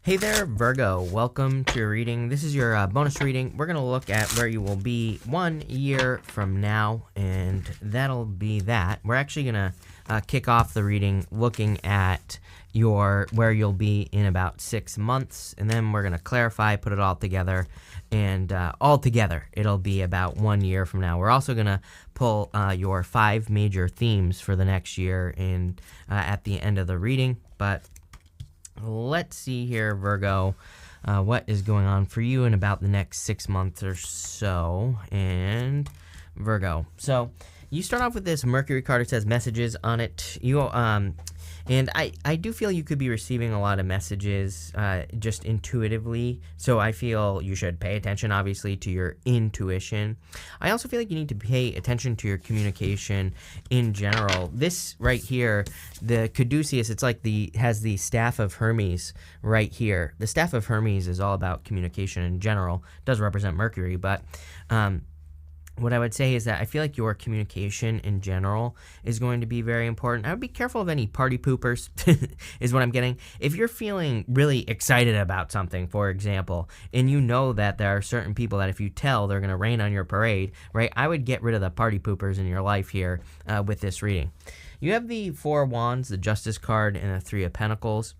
Hey there, Virgo. Welcome to your reading. This is your bonus reading. We're going to look at where you will be 1 year from now, and that'll be that. We're actually going to kick off the reading looking at where you'll be in about 6 months, and then we're going to clarify, put it all together, and all together it'll be about 1 year from now. We're also going to pull your 5 major themes for the next year and at the end of the reading, but let's see here, Virgo, what is going on for you in about the next 6 months or so. And Virgo, so you start off with this Mercury card. It says messages on it. And I do feel you could be receiving a lot of messages just intuitively. So I feel you should pay attention, obviously, to your intuition. I also feel like you need to pay attention to your communication in general. This right here, the caduceus, it's like has the staff of Hermes right here. The staff of Hermes is all about communication in general. It does represent Mercury, but what I would say is that I feel like your communication in general is going to be very important. I would be careful of any party poopers, is what I'm getting. If you're feeling really excited about something, for example, and you know that there are certain people that if you tell, they're going to rain on your parade, right? I would get rid of the party poopers in your life here with this reading. You have the Four of Wands, the Justice card, and the Three of Pentacles.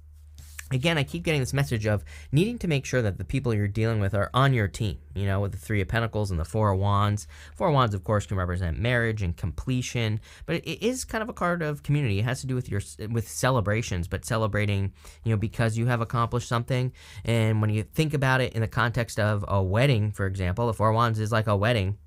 Again, I keep getting this message of needing to make sure that the people you're dealing with are on your team, with the Three of Pentacles and the Four of Wands. Four of Wands, of course, can represent marriage and completion, but it is kind of a card of community. It has to do with celebrations, but celebrating, because you have accomplished something. And when you think about it in the context of a wedding, for example, the Four of Wands is like a wedding.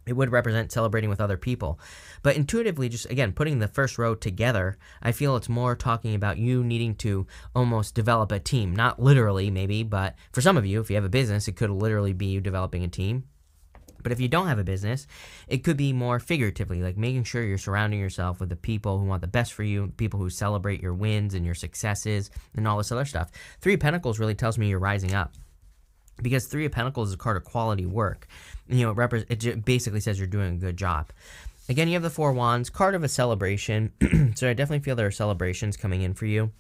It would represent celebrating with other people. But intuitively, just again, putting the first row together, I feel it's more talking about you needing to almost develop a team. Not literally, maybe, but for some of you, if you have a business, it could literally be you developing a team. But if you don't have a business, it could be more figuratively, like making sure you're surrounding yourself with the people who want the best for you, people who celebrate your wins and your successes and all this other stuff. Three of Pentacles really tells me you're rising up, because Three of Pentacles is a card of quality work. It basically says you're doing a good job. Again, you have the Four of Wands, card of a celebration. So I definitely feel there are celebrations coming in for you.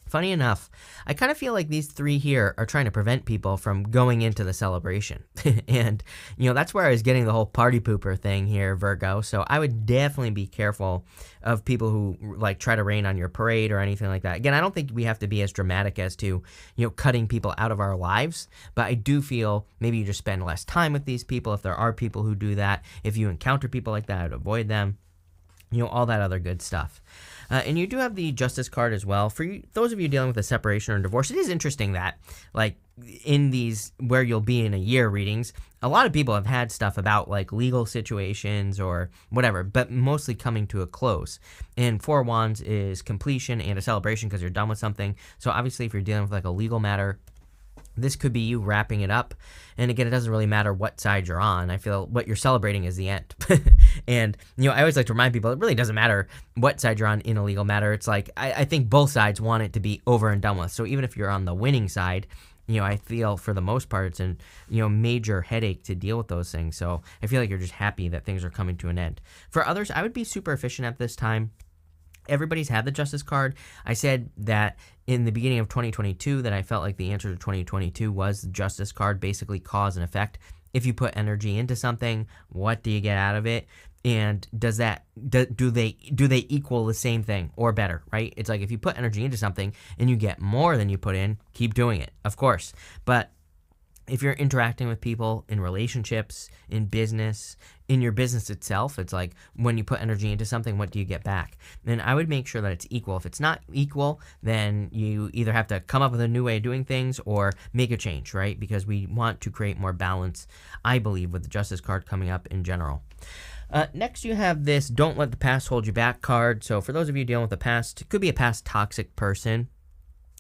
Funny enough, I kind of feel like these three here are trying to prevent people from going into the celebration. And, that's where I was getting the whole party pooper thing here, Virgo. So I would definitely be careful of people who try to rain on your parade or anything like that. Again, I don't think we have to be as dramatic as to, cutting people out of our lives. But I do feel maybe you just spend less time with these people. If there are people who do that, if you encounter people like that, I'd avoid them. All that other good stuff. And you do have the Justice card as well. For those of you dealing with a separation or divorce, it is interesting that, in these where you'll be in a year readings, a lot of people have had stuff about, legal situations or whatever, but mostly coming to a close. And Four of Wands is completion and a celebration because you're done with something. So obviously, if you're dealing with, a legal matter, this could be you wrapping it up. And again, it doesn't really matter what side you're on. I feel what you're celebrating is the end. And, I always like to remind people, it really doesn't matter what side you're on in a legal matter. It's I think both sides want it to be over and done with. So even if you're on the winning side, I feel for the most part it's a major headache to deal with those things. So I feel like you're just happy that things are coming to an end. For others, I would be super efficient at this time. Everybody's had the Justice card. I said that in the beginning of 2022 that I felt like the answer to 2022 was the Justice card, basically cause and effect. If you put energy into something, what do you get out of it? And do they equal the same thing or better, right? It's like if you put energy into something and you get more than you put in, keep doing it, of course. But if you're interacting with people in relationships, in business, in your business itself, it's like when you put energy into something, what do you get back? And I would make sure that it's equal. If it's not equal, then you either have to come up with a new way of doing things or make a change, right? Because we want to create more balance, I believe, with the Justice card coming up in general. Next, you have this Don't Let the Past Hold You Back card. So for those of you dealing with the past, it could be a past toxic person.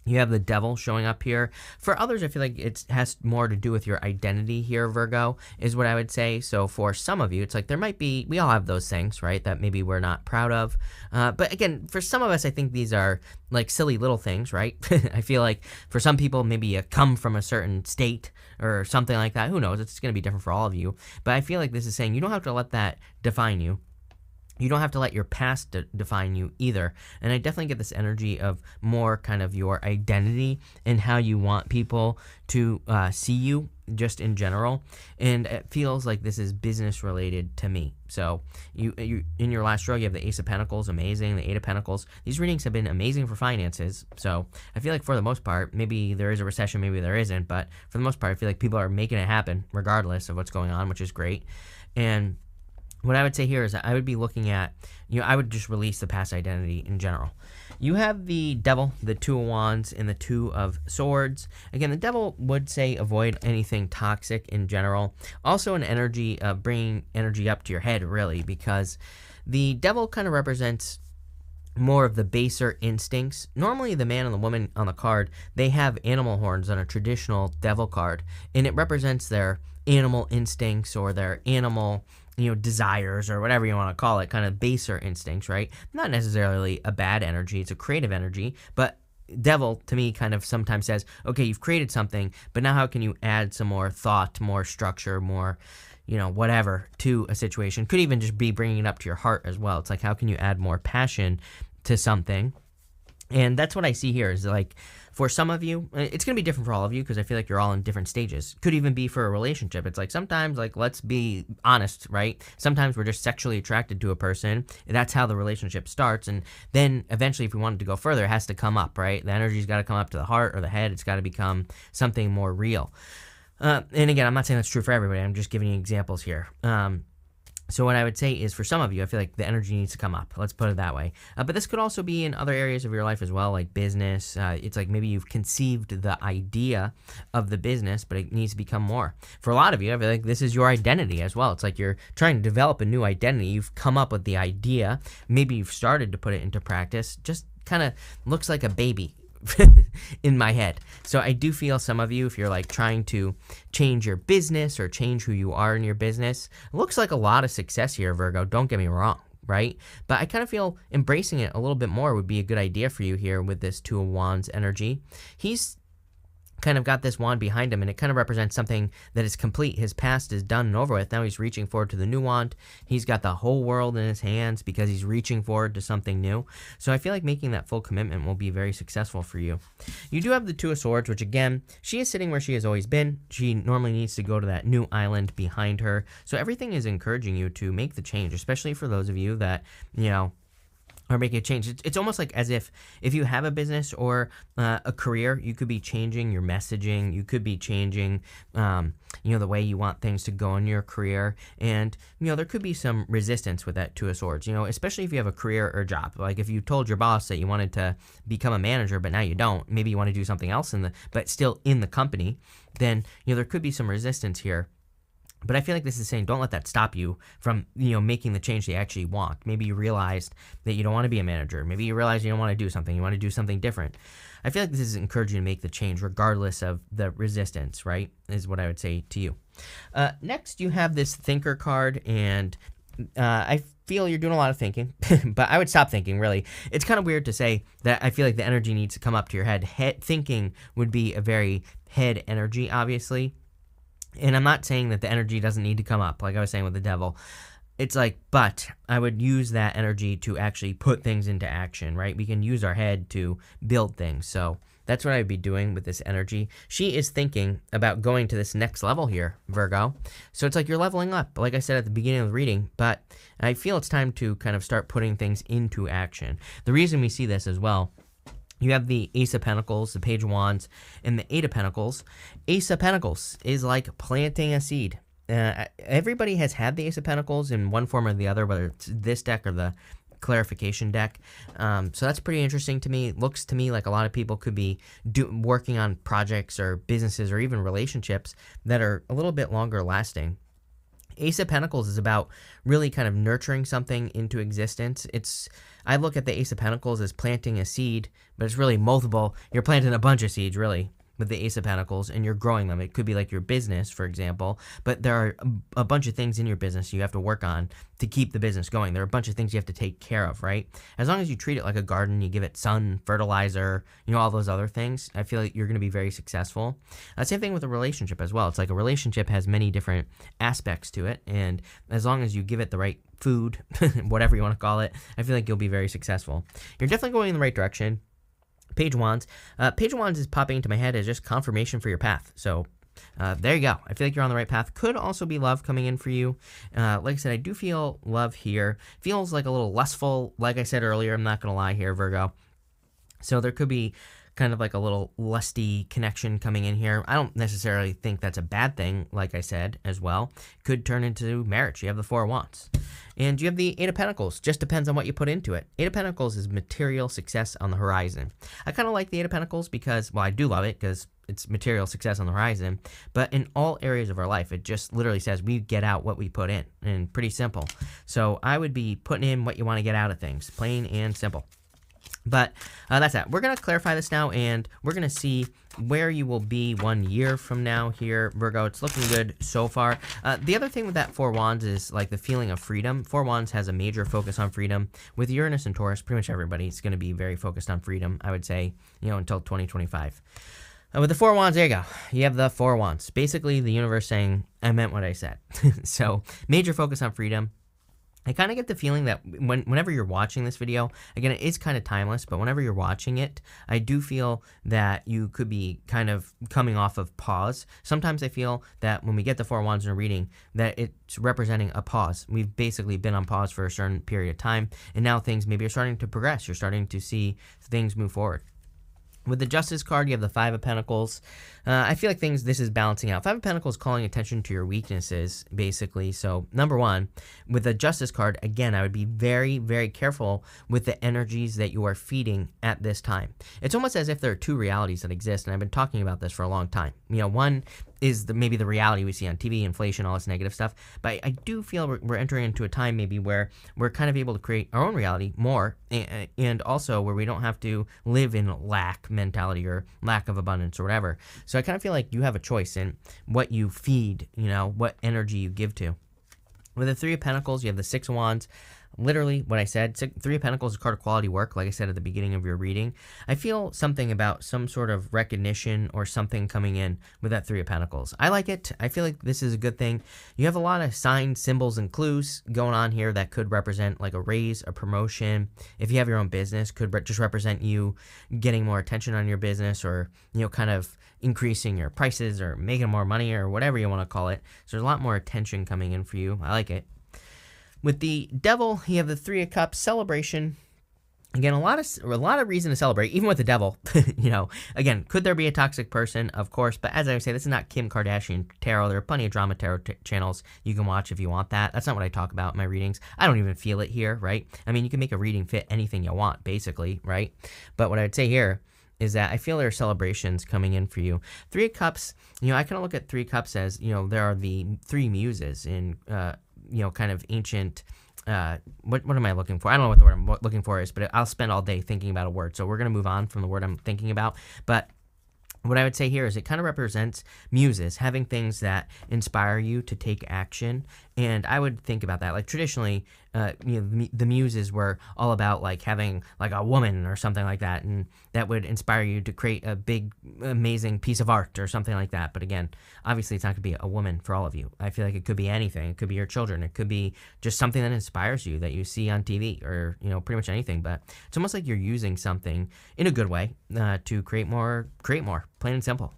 You have the Devil showing up here. For others, I feel like it has more to do with your identity here, Virgo, is what I would say. So for some of you, it's there might be, we all have those things, right, that maybe we're not proud of. But again, for some of us, I think these are silly little things, right? I feel like for some people, maybe you come from a certain state or something like that. Who knows? It's going to be different for all of you. But I feel like this is saying you don't have to let that define you. You don't have to let your past define you either. And I definitely get this energy of more kind of your identity and how you want people to see you just in general. And it feels like this is business related to me. So you in your last row, you have the Ace of Pentacles, amazing. The Eight of Pentacles. These readings have been amazing for finances. So I feel like for the most part, maybe there is a recession, maybe there isn't. But for the most part, I feel like people are making it happen regardless of what's going on, which is great. And what I would say here is that I would be looking at, I would just release the past identity in general. You have the Devil, the Two of Wands, and the Two of Swords. Again, the Devil would say avoid anything toxic in general. Also an energy of bringing energy up to your head, really, because the Devil kind of represents more of the baser instincts. Normally, the man and the woman on the card, they have animal horns on a traditional Devil card, and it represents their animal instincts or their animal desires or whatever you want to call it, kind of baser instincts, right? Not necessarily a bad energy. It's a creative energy, but Devil to me kind of sometimes says, okay, you've created something, but now how can you add some more thought, more structure, more, whatever to a situation? Could even just be bringing it up to your heart as well. It's like, how can you add more passion to something? And that's what I see here is like, for some of you, it's going to be different for all of you because I feel like you're all in different stages. Could even be for a relationship. It's like sometimes, like, let's be honest, right? Sometimes we're just sexually attracted to a person. And that's how the relationship starts. And then eventually, if we wanted to go further, it has to come up, right? The energy's got to come up to the heart or the head. It's got to become something more real. And again, I'm not saying that's true for everybody. I'm just giving you examples here. So what I would say is for some of you, I feel like the energy needs to come up. Let's put it that way. But this could also be in other areas of your life as well, like business. It's like maybe you've conceived the idea of the business, but it needs to become more. For a lot of you, I feel like this is your identity as well. It's like you're trying to develop a new identity. You've come up with the idea. Maybe you've started to put it into practice. Just kind of looks like a baby in my head. So I do feel some of you, if you're like trying to change your business or change who you are in your business, it looks like a lot of success here, Virgo. Don't get me wrong, right? But I kind of feel embracing it a little bit more would be a good idea for you here with this Two of Wands energy. He's kind of got this wand behind him, and it kind of represents something that is complete. His past is done and over with. Now he's reaching forward to the new wand. He's got the whole world in his hands because he's reaching forward to something new. So I feel like making that full commitment will be very successful for you. You do have the Two of Swords, which again, she is sitting where she has always been. She normally needs to go to that new island behind her. So everything is encouraging you to make the change, especially for those of you that, or making a change. It's almost like as if you have a business or a career, you could be changing your messaging. You could be changing, the way you want things to go in your career. And, there could be some resistance with that Two of Swords, especially if you have a career or job. Like if you told your boss that you wanted to become a manager, but now you don't, maybe you want to do something else but still in the company, then, there could be some resistance here. But I feel like this is saying don't let that stop you from, making the change that you actually want. Maybe you realized that you don't want to be a manager. Maybe you realize you don't want to do something. You want to do something different. I feel like this is encouraging you to make the change regardless of the resistance, right, is what I would say to you. Next, you have this Thinker card, and I feel you're doing a lot of thinking, but I would stop thinking, really. It's kind of weird to say that I feel like the energy needs to come up to your head. Thinking would be a very head energy, obviously. And I'm not saying that the energy doesn't need to come up, like I was saying with the Devil. It's like, but I would use that energy to actually put things into action, right? We can use our head to build things. So that's what I would be doing with this energy. She is thinking about going to this next level here, Virgo. So it's like you're leveling up, like I said at the beginning of the reading, but I feel it's time to kind of start putting things into action. The reason we see this as well, you have the Ace of Pentacles, the Page of Wands, and the Eight of Pentacles. Ace of Pentacles is like planting a seed. Everybody has had the Ace of Pentacles in one form or the other, whether it's this deck or the clarification deck. So that's pretty interesting to me. It looks to me like a lot of people could be working on projects or businesses or even relationships that are a little bit longer lasting. Ace of Pentacles is about really kind of nurturing something into existence. I look at the Ace of Pentacles as planting a seed, but it's really multiple. You're planting a bunch of seeds, really. with the Ace of Pentacles and you're growing them. It could be like your business, for example, but there are a bunch of things in your business you have to work on to keep the business going. There are a bunch of things you have to take care of, right? As long as you treat it like a garden, you give it sun, fertilizer, all those other things, I feel like you're going to be very successful. Same thing with a relationship as well. It's like a relationship has many different aspects to it, and as long as you give it the right food, whatever you want to call it, I feel like you'll be very successful. You're definitely going in the right direction. Page of Wands. Page of Wands is popping into my head as just confirmation for your path. So there you go. I feel like you're on the right path. Could also be love coming in for you. Like I said, I do feel love here. Feels like a little lustful, like I said earlier. I'm not going to lie here, Virgo. So there could be kind of like a little lusty connection coming in here. I don't necessarily think that's a bad thing, like I said, as well. Could turn into marriage. You have the Four of Wands. And you have the Eight of Pentacles. Just depends on what you put into it. Eight of Pentacles is material success on the horizon. I kind of like the Eight of Pentacles because, well, I do love it because it's material success on the horizon. But in all areas of our life, it just literally says we get out what we put in. And pretty simple. So I would be putting in what you want to get out of things. Plain and simple. But that's that. We're going to clarify this now, and we're going to see where you will be 1 year from now here, Virgo. It's looking good so far. The other thing with that Four Wands is like the feeling of freedom. Four Wands has a major focus on freedom. With Uranus and Taurus, pretty much everybody's going to be very focused on freedom, I would say, until 2025. With the Four Wands, there you go. You have the Four Wands. Basically, the universe saying, I meant what I said. So, major focus on freedom. I kind of get the feeling that whenever you're watching this video, again, it is kind of timeless, but whenever you're watching it, I do feel that you could be kind of coming off of pause. Sometimes I feel that when we get the Four Wands in a reading, that it's representing a pause. We've basically been on pause for a certain period of time, and now things maybe are starting to progress. You're starting to see things move forward. With the Justice card, you have the Five of Pentacles. I feel like this is balancing out. Five of Pentacles calling attention to your weaknesses, basically. So, number one, with the Justice card, again, I would be very, very careful with the energies that you are feeding at this time. It's almost as if there are two realities that exist, and I've been talking about this for a long time. One is maybe the reality we see on TV, inflation, all this negative stuff. But I do feel we're entering into a time maybe where we're kind of able to create our own reality more, and also where we don't have to live in lack mentality or lack of abundance or whatever. So I kind of feel like you have a choice in what you feed, what energy you give to. With the Three of Pentacles, you have the Six of Wands. Literally what I said, Three of Pentacles is a card of quality work, like I said at the beginning of your reading. I feel something about some sort of recognition or something coming in with that Three of Pentacles. I like it. I feel like this is a good thing. You have a lot of signs, symbols, and clues going on here that could represent like a raise, a promotion. If you have your own business, could just represent you getting more attention on your business, or, kind of increasing your prices or making more money or whatever you want to call it. So there's a lot more attention coming in for you. I like it. With the Devil, you have the Three of Cups, celebration. Again, a lot of reason to celebrate, even with the Devil. Again, could there be a toxic person? Of course, but as I say, this is not Kim Kardashian tarot. There are plenty of drama tarot channels you can watch if you want that. That's not what I talk about in my readings. I don't even feel it here, right? I mean, you can make a reading fit anything you want, basically, right? But what I'd say here is that I feel there are celebrations coming in for you. Three of Cups, I kind of look at Three of Cups as, there are the three muses in, kind of ancient, what am I looking for? I don't know what the word I'm looking for is, but I'll spend all day thinking about a word. So we're going to move on from the word I'm thinking about. But what I would say here is it kind of represents muses, having things that inspire you to take action. And I would think about that. Like traditionally, the muses were all about like having like a woman or something like that. And that would inspire you to create a big, amazing piece of art or something like that. But again, obviously it's not going to be a woman for all of you. I feel like it could be anything. It could be your children. It could be just something that inspires you that you see on TV or, pretty much anything. But it's almost like you're using something in a good way to create more, plain and simple.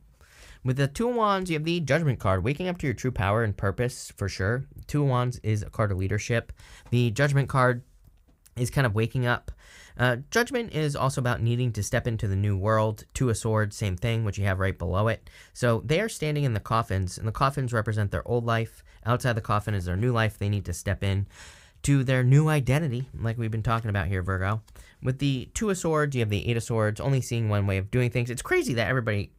With the Two of Wands, you have the Judgment card, waking up to your true power and purpose, for sure. Two of Wands is a card of leadership. The Judgment card is kind of waking up. Judgment is also about needing to step into the new world. Two of Swords, same thing, which you have right below it. So they are standing in the coffins, and the coffins represent their old life. Outside the coffin is their new life. They need to step in to their new identity, like we've been talking about here, Virgo. With the Two of Swords, you have the Eight of Swords, only seeing one way of doing things. It's crazy that everybody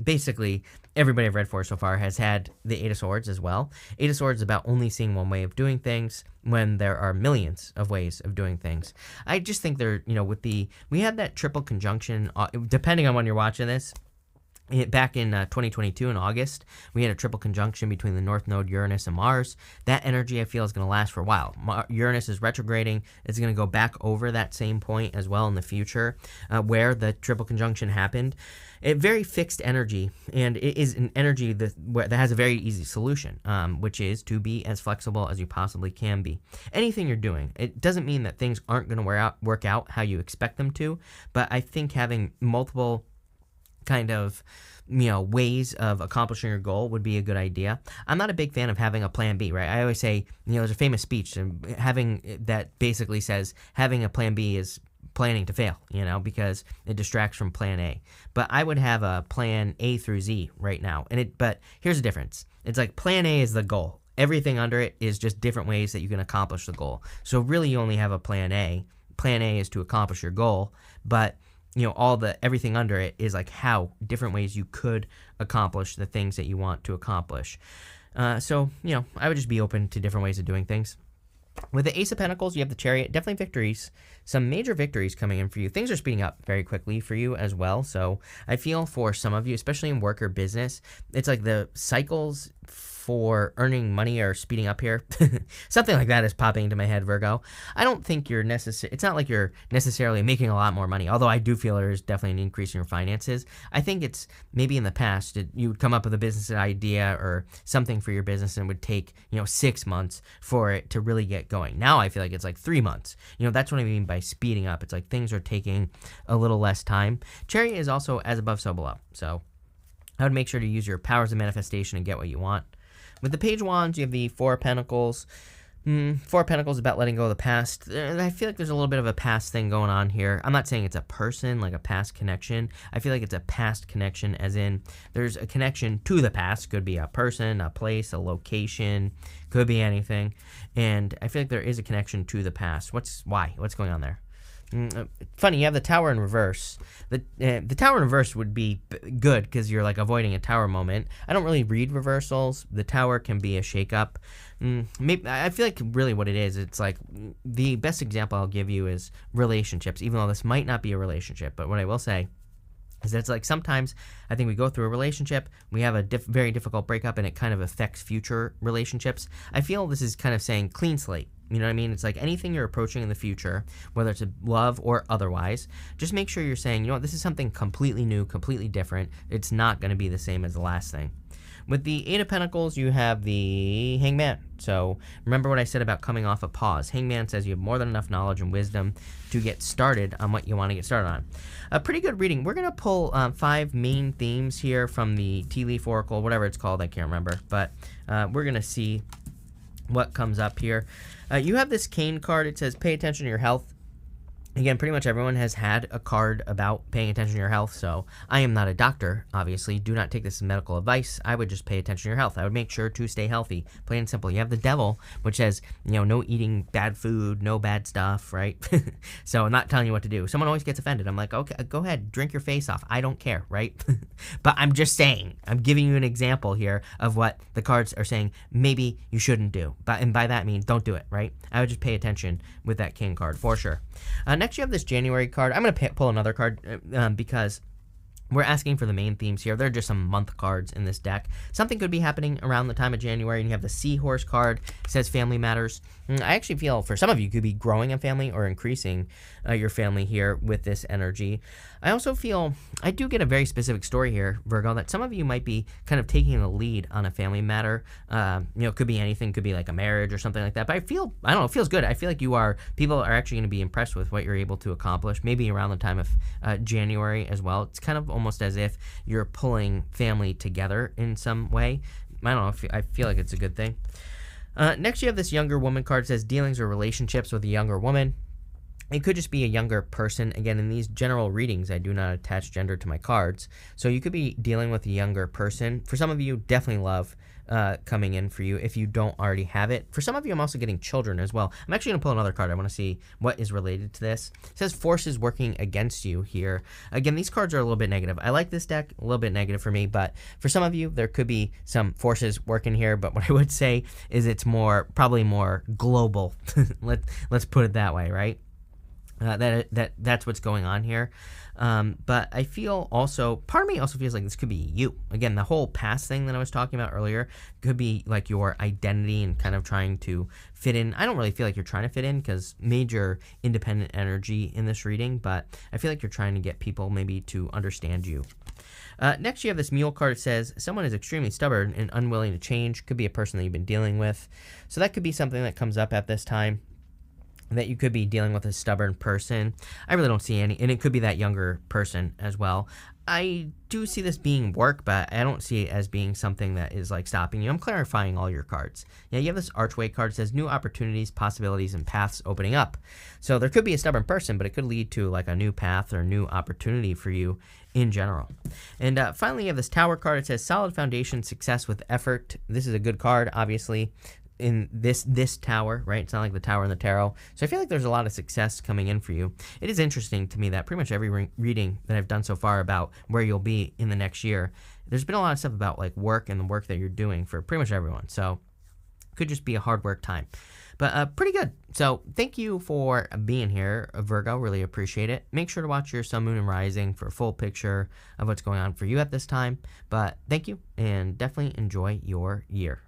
I've read for so far has had the Eight of Swords as well. Eight of Swords is about only seeing one way of doing things when there are millions of ways of doing things. I just think we had that triple conjunction, depending on when you're watching this, Back in 2022 in August, we had a triple conjunction between the North Node, Uranus, and Mars. That energy, I feel, is going to last for a while. Uranus is retrograding. It's going to go back over that same point as well in the future where the triple conjunction happened. A very fixed energy, and it is an energy that has a very easy solution, which is to be as flexible as you possibly can be. Anything you're doing, it doesn't mean that things aren't going to work out how you expect them to, but I think having multiple kind of ways of accomplishing your goal would be a good idea. I'm not a big fan of having a plan B, right? I always say, there's a famous speech that basically says having a plan B is planning to fail, because it distracts from plan A. But I would have a plan A through Z right now. But here's the difference. It's like plan A is the goal. Everything under it is just different ways that you can accomplish the goal. So really you only have a plan A. Plan A is to accomplish your goal, but everything under it is like how different ways you could accomplish the things that you want to accomplish. So I would just be open to different ways of doing things. With the Ace of Pentacles, you have the Chariot. Definitely victories. Some major victories coming in for you. Things are speeding up very quickly for you as well. So I feel for some of you, especially in work or business, it's like the cycles for earning money are speeding up here. Something like that is popping into my head, Virgo. I don't think it's not like you're necessarily making a lot more money, although I do feel there's definitely an increase in your finances. I think it's maybe in the past, you would come up with a business idea or something for your business and it would take, 6 months for it to really get going. Now I feel like it's like 3 months. That's what I mean by speeding up. It's like things are taking a little less time. Chariot is also as above, so below. So I would make sure to use your powers of manifestation and get what you want. With the Page of Wands, you have the Four of Pentacles. Four of Pentacles is about letting go of the past. I feel like there's a little bit of a past thing going on here. I'm not saying it's a person, like a past connection. I feel like it's a past connection, as in there's a connection to the past. Could be a person, a place, a location, could be anything. And I feel like there is a connection to the past. Why? What's going on there? Funny, you have the Tower in reverse. The Tower in reverse would be good because you're like avoiding a Tower moment. I don't really read reversals. The Tower can be a shakeup. Maybe I feel like really what it is, it's like the best example I'll give you is relationships, even though this might not be a relationship. But what I will say is that it's like sometimes I think we go through a relationship, we have a very difficult breakup, and it kind of affects future relationships. I feel this is kind of saying clean slate. You know what I mean? It's like anything you're approaching in the future, whether it's a love or otherwise, just make sure you're saying, this is something completely new, completely different. It's not going to be the same as the last thing. With the Eight of Pentacles, you have the Hangman. So remember what I said about coming off a pause. Hangman says you have more than enough knowledge and wisdom to get started on what you want to get started on. A pretty good reading. We're going to pull 5 main themes here from the Tea Leaf Oracle, whatever it's called, I can't remember. But we're going to see what comes up here. You have this Cane card. It says pay attention to your health. Again, pretty much everyone has had a card about paying attention to your health, so I am not a doctor, obviously. Do not take this as medical advice. I would just pay attention to your health. I would make sure to stay healthy, plain and simple. You have the Devil, which says, no eating bad food, no bad stuff, right? So I'm not telling you what to do. Someone always gets offended. I'm like, okay, go ahead, drink your face off. I don't care, right? But I'm just saying, I'm giving you an example here of what the cards are saying maybe you shouldn't do. And by that I mean don't do it, right? I would just pay attention with that King card, for sure. Next, you have this January card. I'm going to pull another card because we're asking for the main themes here. There are just some month cards in this deck. Something could be happening around the time of January, and you have the Seahorse card. It says family matters. I actually feel for some of you could be growing a family or increasing your family here with this energy. I also feel, I do get a very specific story here, Virgo, that some of you might be kind of taking the lead on a family matter. Could be anything, could be like a marriage or something like that. But I don't know, it feels good. I feel like people are actually going to be impressed with what you're able to accomplish, maybe around the time of January as well. It's kind of almost as if you're pulling family together in some way. I don't know, I feel like it's a good thing. Next, you have this Younger Woman card. It says dealings or relationships with a younger woman. It could just be a younger person. Again, in these general readings, I do not attach gender to my cards. So you could be dealing with a younger person. For some of you, definitely love coming in for you if you don't already have it. For some of you, I'm also getting children as well. I'm actually going to pull another card. I want to see what is related to this. It says forces working against you here. Again, these cards are a little bit negative. I like this deck, a little bit negative for me, but for some of you, there could be some forces working here. But what I would say is it's probably more global. Let's put it that way, right? That's what's going on here. But I feel also, part of me also feels like this could be you. Again, the whole past thing that I was talking about earlier could be like your identity and kind of trying to fit in. I don't really feel like you're trying to fit in because major independent energy in this reading, but I feel like you're trying to get people maybe to understand you. Next, you have this mule card. It says, someone is extremely stubborn and unwilling to change. Could be a person that you've been dealing with. So that could be something that comes up at this time, that you could be dealing with a stubborn person. I really don't see any, and it could be that younger person as well. I do see this being work, but I don't see it as being something that is like stopping you. I'm clarifying all your cards. Yeah, you have this archway card that says new opportunities, possibilities, and paths opening up. So there could be a stubborn person, but it could lead to like a new path or new opportunity for you in general. And finally, you have this tower card. It says solid foundation, success with effort. This is a good card, obviously, in this tower, right? It's not like the tower in the tarot. So I feel like there's a lot of success coming in for you. It is interesting to me that pretty much every reading that I've done so far about where you'll be in the next year, there's been a lot of stuff about like work and the work that you're doing for pretty much everyone. So it could just be a hard work time. But pretty good. So thank you for being here, Virgo. Really appreciate it. Make sure to watch your sun, moon, and rising for a full picture of what's going on for you at this time. But thank you, and definitely enjoy your year.